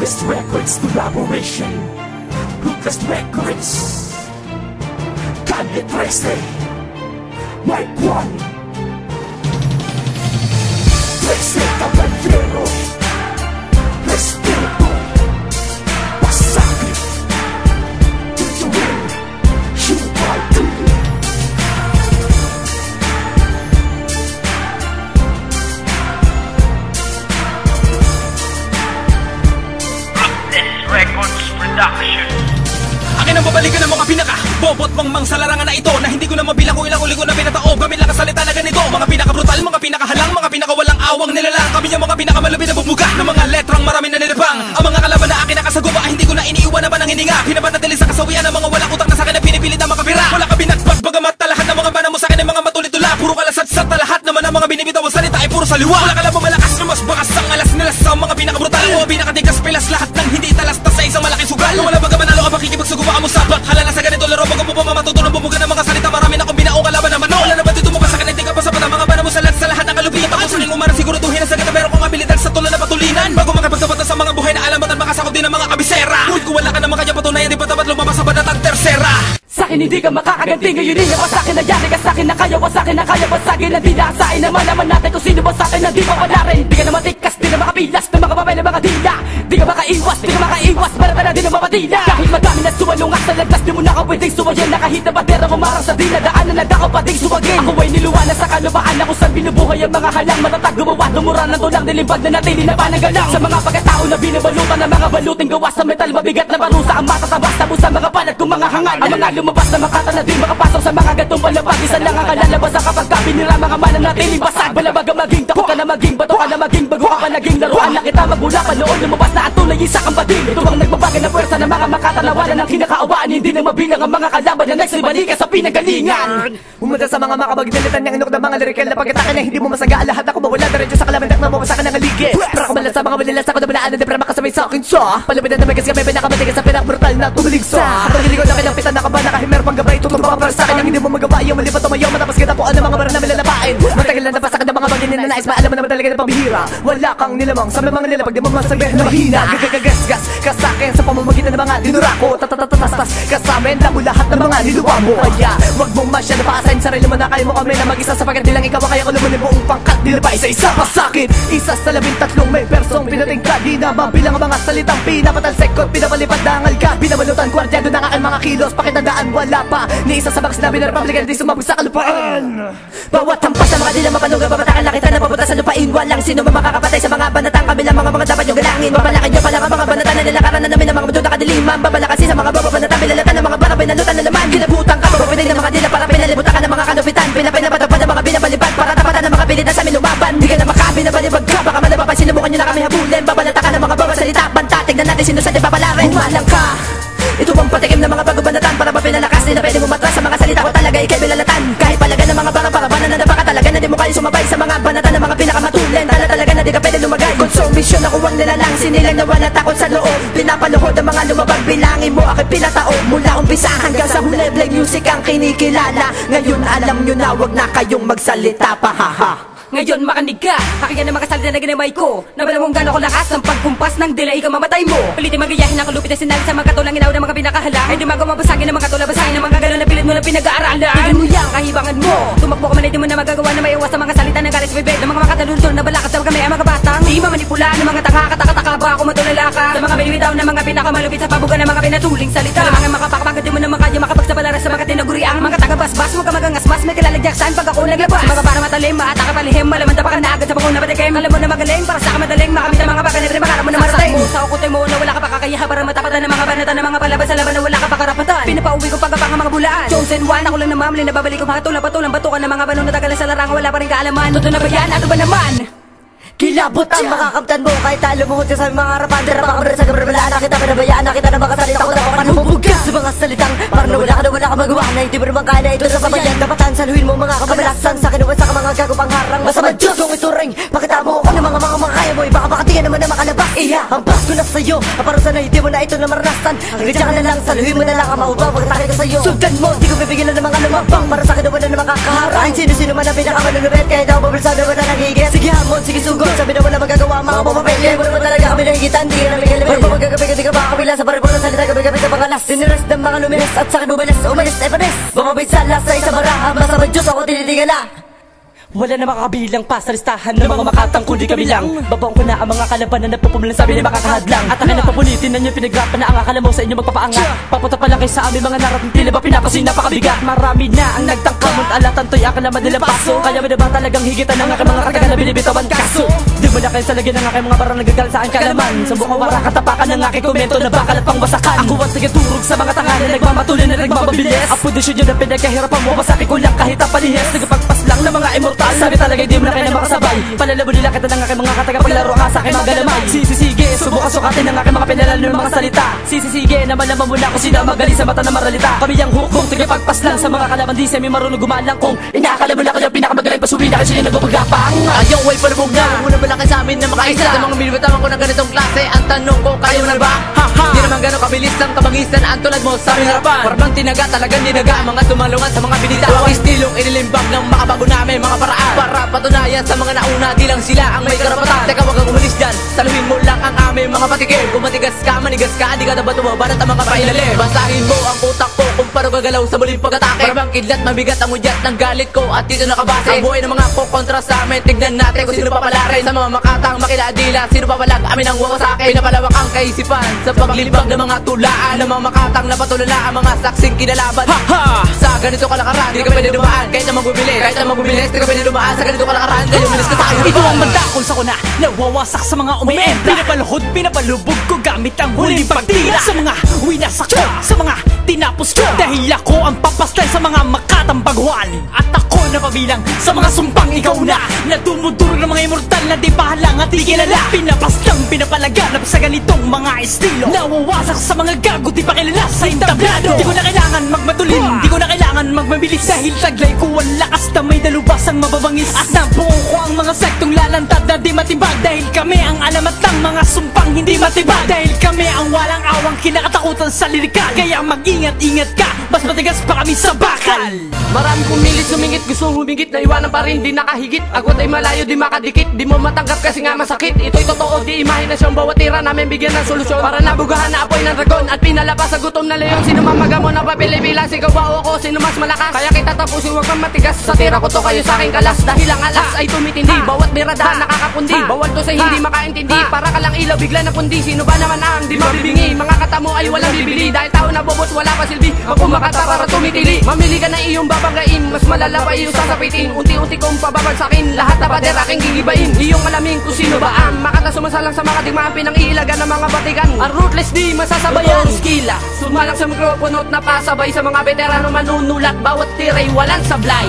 Ruthless Records collaboration. Ruthless Records. Calle 13. Mike 1. 13 Caballero. Respeto. Pasakit. Tutuwin. Shubadu. Ruthless Records Production. Akin ang babalikan ng mga pinaka bobot mangmang sa larangan na ito, na hindi ko na mabilang kung ilang uli ko na pinatao. Gamit lang kasalita na ganito, mga pinaka-brutal, mga pinaka-halang, mga pinaka-walang awang nilalang. Kami yung mga pinaka-malupit na bumuga ng mga letrang marami na nilibang. Ang mga kalaban na akin nakasagupa, hindi ko na iniiwan naman ang hininga. Pinapanatili sa kasawian ng mga walang utang na sa akin na pinipilit na makapira. Wala ka binagbag, bagamat na lahat ng mga bana mo sa akin ay mga matulit-tula. Puro kalasat-sat na lahat naman ang mga binibitawang salita ay puro saliwa. Wala ka lang malakas na mas bakas ang alas nilas sa mga pinaka-brutal. Mga pinaka-tigas pilas, lahat ng hindi talastas sa isang malaking sugal. Wala baga manalo ka pakikipagsugupa ka mo sa bat. Halala sa ganito laro, bago mo pa mamatutulong bumuga ng mga salita. Marami na akong binaong kalaban naman. Wala na ba dito mo ka sa akin, hindi ka pa sa pata. Mga bana mo salat sa lahat ng kalupitan. Tapos uling umarang siguro tuhin na sa gata, pero kung abilidad sa tulad na patulinan. Bago makapagtapatan sa mga buhay na alamatan, makasakot din ng mga kabisera. Kung wala ka naman kaya patunayan, di pa dapat lumabas sa banatang tersera. Sa'kin hindi ka makakaganti, ngayon hindi pa sa'kin nagyari ka sa'kin na kaya, sa'kin na kaya, sa'kin na di naasain. Naman natin kung sino ba sa'kin na di pa wala rin. Di ka na matikas, di na makapilas ng mga papel na mga dila. Di ka makaiwas, di ka makaiwas, balata na din ang mapadila. Kahit madami na sumalungas sa lagdas, di mo na ka pwedeng sumayan. Na kahit na batera kumarang sa dila, daanan na ako pating sumagin. Ako ay niluwanan sa kalubaan na kung saan binubuhay ang mga halang. Matatag gumawa, lumura ng tulang, nilimpag na natili na panagalang. Sa mga pagkatao na binabalutan ng mga baluting gawa sa metal, mabigat na parusa ang matatabas. Tapos sa mga palat kong mga hangal, ang mga lumabas na makata na din makapasok sa mga gatong palabag. Isa lang ang kalalabas ang kapag kabinira mga manan natiling basag. Balabag ang maging takot ka na maging bato ka na maging bago ka pa naging laruan na kita magmula pa noon. Lumabas na at tunay isa kang bading. Ito ang nagbabaga na puwersa ng mga makatanawanan ng kinakaawaan. Hindi na mabilang ang mga kalaban na nagsibalikan sa pinagalingan. Umanda sa mga makabagnalitan niyang inok ng mga lirikal na pagkatake na hindi mo masaga. Lahat ako mawala na rin sa kalabandak na mawasakan ng aligid. Para kumalas sa mga malilas ako na balaan na para makasabay sa akin sa palabinan na may kasi kami pinakamatigas sa pinakabrutal na tumilig sa pagkiligod na kailang pitan na kaba nakahimer pang gabay. Tutong para sa akin ang hindi mo magawa. Yung malipat tumayo matapos kita po ang mga barang na milalapain. Matagal na napasakan ng mga bagay na nais. Maalam mo naman talaga na pambihira. Wala kang nilamang sa mga nila pag di mo masabihin na mahina. Gagagasgas ka sa akin sa pamamagitan ng mga dinurako. Tatatatastas ka sa amin labo lahat ng mga niluwa mo. Kaya wag mong masyado pa-assign sarili mo na kaya mo kami na mag-isa sa pagkat lang ikaw kaya ko lumunin buong pangkat. Di na ba isa-isa pa sa akin? Isa sa 13 may persong pinatingkad. Di na mabilang ang mga salitang pinapatalsek ko. Pinapalipad na angal ka. Binabalutan kwardyado na ang mga kilos. Pakitandaan wala pa ni isa sa bang sinabi na Republican di sumabog sa kalupaan. Bawat hampas na mga di na mapanungga babatakan lang kita na papunta sa lupain. Walang sino ba makakapatay sa mga banatang kabilang mga dapat yung galangin. Mapalaki nyo pala ang mga banatan na nilakaran na namin ang mga mundo na kadiliman. Babala kasi sa mga baba banatang bilalatan ng mga baka pinalutan na naman. Kinabutan ka papapinay ng mga dila para pinalibutan ka ng mga kanupitan. Pinapinapatapad ng mga binabalibad para tapatan ng mga pilit na sa amin lumaban. Di ka na makabinabalibag ka baka malabapan sinubukan nyo na kami habulin. Babalata ka ng mga baba salita banta. Tignan natin sino sa di papalarin. Humalang ka. Ito bang patikim ng mga bago-banatan para mapinalakas nila pwede mo matras sa mga salita ko talaga ikay bilalatan. Kahit palaga ng mga para-parabanan na napaka talaga na di mo kaya sumabay sa mga banatan ng mga pinakamatulen. Talaga na di ka pwede lumagay. Konsumisyon ako ang nilalang sinilang na wala takot sa loob. Pinapaluhod ang mga lumabag bilangin mo aking pinatao. Mula umpisa hanggang sa huli black music ang kinikilala. Ngayon alam nyo na wag na kayong magsalita pa haha. Ngayon makanig ka, aking yan ang mga salita na ginamay ko. Nabala mong gano'n ko lakas ng pagkumpas ng delay ka mamatay mo. Pilitin magayahin ang kalupit na sinali sa mga katulang inaw ng mga pinakahalang. Ay di magumabasagin ng mga katula basagin ng mga gano'n na pilit mo na pinag-aaralan. Tignan mo yan, kahibangan mo. Tumakbo ka man ay di mo na magagawa na may iwas sa mga salita ng galis bibig ng mga makatuluntor na balakas sa kami ang mga batang. Di mamanipula ng mga tanga kataka-taka ba ako matulala ka. Sa mga binibitaw ng mga pinakamalupit sa pabugan ng mga pinatuling salita. Sa mga makapakapagod di mo na makaya makapagsabalaras sa mga tinaguriang mga tagabasbas mo ka magangasmas may kilalagyak saan pag ako naglabas. Sa mga para matalim maataka palihim malaman tapakan na agad sa panguna patikim. Alam mo na magaling para sa kamadaling makamit ang mga bakanitri makara mo na marating. Sa ukutin mo na wala ka pa kakayahan para matapatan ng mga banatan ng mga palabas sa laban na wala ka pa karapatan. Pinapauwi ko pagkapang ang mga bulaan. Chosen one ako lang na mamli na babalik ko patulang batukan ng mga banong natagalan sa larang wala pa rin kaalaman. Totoo na ba yan? Ano ba naman? Kilabot ang makakamtan mo kahit talo mo ka sa mga harapan. Darapa ka sa kabrabalaan na kita pinabayaan na kita na mga salita ko na ako mabubugas sa mga salitang parang wala ka magawa na hindi mo naman kaya na ito sa pamayan. Dapat saluhin mo mga kamalasan sa kinuwan sa mga gagupang harang. Masama Diyos kung ito ring pakita mo ako ng mga kaya mo. Baka makatiyan naman na makalabas. Iya, ang pasko na sa'yo. Aparusan na hindi mo na ito na maranasan. Ang ridya ka na lang, saluhin mo na lang ang maubang pagkatake ko sa'yo. Sundan mo, di ko pipigilan ng mga lumabang para sa kinuwan na makakaharang. Sino-sino man ang pinakamalulubet kahit ako babalsado mo na nagigit. Sige hamon, sige sugod, sabi na wala magagawa mga papapel. Wala mo talaga kami nahigitan, di ka namin kalimin. salita gabi-gabi sa pangalas. Sinirest ng mga luminis at sa'kin bumilis. Umalis na ipanis, bumabay sala sa isang baraha. Masama Diyos ako tinitingala. Wala na makakabilang pa sa listahan ng mga makatang kundi kami lang. Babaong ko na ang mga kalaban na napupumulan sabi ni makakahadlang. At akin na papulitin na nyo pinagrapan na ang akala mo sa inyo magpapaangat. Papunta pa lang kayo sa aming mga narating tila ba pinapasin napakabigat. Marami na ang nagtangkamot alatan to'y akala madalang paso. Kaya mo na ba talagang higitan ng aking mga karga na binibitawan kaso. Di mo na kayo sa lagyan ng aking mga barang nagagalit sa aking kalaman. Sa buong wara katapakan ng aking komento na bakal at pangbasakan. Ako at nagaturog sa mga tanga na nagmamatuloy na nagmamabilis. Ang pundisyon nyo na pinagkahirapan mo masakit ko lang kahit ang palihis. Nagpagpas lang ng mga immortal. Sabi talaga di mo na kayo na makasabay. Palalabo nila kita ng aking mga katagapaglaro ka sa aking mga galamay. Sisisige, subukan sukatin ng aking mga pinalalo ng mga salita. Sisisige, na malaman mo na kung sino ang magaling sa mata na maralita. Kami ang hukbong tigapagpas lang sa mga kalaban. Di semi marunong gumalang kung inaakala mo na kayo pinakamagaling pasubi na kasi yun nagpapagapang. Ayaw ay palubog na, muna pala kayo sa amin na makaisa. Sa mga binibitaman ko ng ganitong klase, ang tanong ko kayo na ba? Di naman gano'ng kabilis ang kabangisan ang tulad mo sa aming harapan. Parang tinaga, talagang dinaga ang mga tumalungan sa mga binita. Ang istilong inilimbag ng makabago namin mga paraan. Para patunayan sa mga nauna, di lang sila ang may karapatan. Teka, wag kang umalis dyan, saluhin mo lang ang aming mga patikim. Kung matigas ka, manigas ka, di ka dapat tumabanat ang mga pailalim. Basahin mo ang utak ko kung paano gagalaw sa muling pag-atake. Parang kidlat, mabigat ang udyat ng galit ko at dito nakabase. Ang buhay ng mga kukontra sa amin, tignan natin kung sino papalarin. Sa mga makatang makiladila, sino papalag amin ang wawasakin. Pinapalawak ang kaisipan sa paglibag ng mga tulaan. Ng mga makatang napatulala ang mga saksing kinalaban. Sa ganito kalakaran, di ka pwede dumaan kahit na magbubilis. Kahit na magbubilis, di ka pwede dumaan sa ganito kalakaran. Kaya umilis ka tayo. Ito ang banda kung sa kuna nawawasak sa mga umienta. Pinapaluhod, pinapalubog ko gamit ang huling pagtira. Sa mga winasak ko, sa mga tinapos ko. Dahil ako ang papastay sa mga makatang baguhan. At ako na pabilang sa mga sumpang ikaw na. Na dumudurog ng mga immortal na di bahalang at di kilala. Pinapastang pinapalaganap sa ganitong mga estilo. Nawawasak sa mga gago di pa kilala sa entablado. Di ko na kailangan magmatulin, di ko na kailangan magmabilis. Dahil taglay ko ang lakas na may dalubasang mababangis. At nabuo ko ang mga sektong lalantad na di matibag. Dahil kami ang alamat ng mga sumpang hindi matibag. Dahil kami ang walang awang kinakatakutan sa lirikal. Kaya mag-ingat-ingat ka, mas matigas pa kami sa bakal. Marami pumilit sumingit, gusto humigit na iwanan pa rin, di nakahigit. Agwat ay malayo, di makadikit, di mo matanggap kasi nga masakit. Ito'y totoo, di imahinasyon, bawat tira namin bigyan ng solusyon. Para nabugahan na apoy ng dragon at pinalabas sa gutom na leon. Sino mamaga mo na papili-bilang, sigaw ba o ako, sino mas malakas? Kaya kita tapusin, huwag kang matigas. Sa tira ko to kayo sa aking kalas, dahil ang alas ay tumitindi. Bawat biradahan nakakapundi, bawal to sa hindi makaintindi. Para ka lang ilaw, bigla na pundi, sino ba naman ang di mabibingi? Mga katamo ay walang bibili, dahil tao na bobot wala pa silbi. Ako makata para tumitili, mamili ka na iyong babanggain. Mas malala pa iyong sasapitin, unti-unti kong pababagsakin. Lahat na pader aking gigibain, iyong alamin kung sino ba ang makata sumasalang sa mga digmaan, pinangiilagan ng mga batikan. Ang ruthless di masasabayan, skila sumalang sa mikropono at napasabay sa mga veterano manunulat. Bawat tiray walang sablay.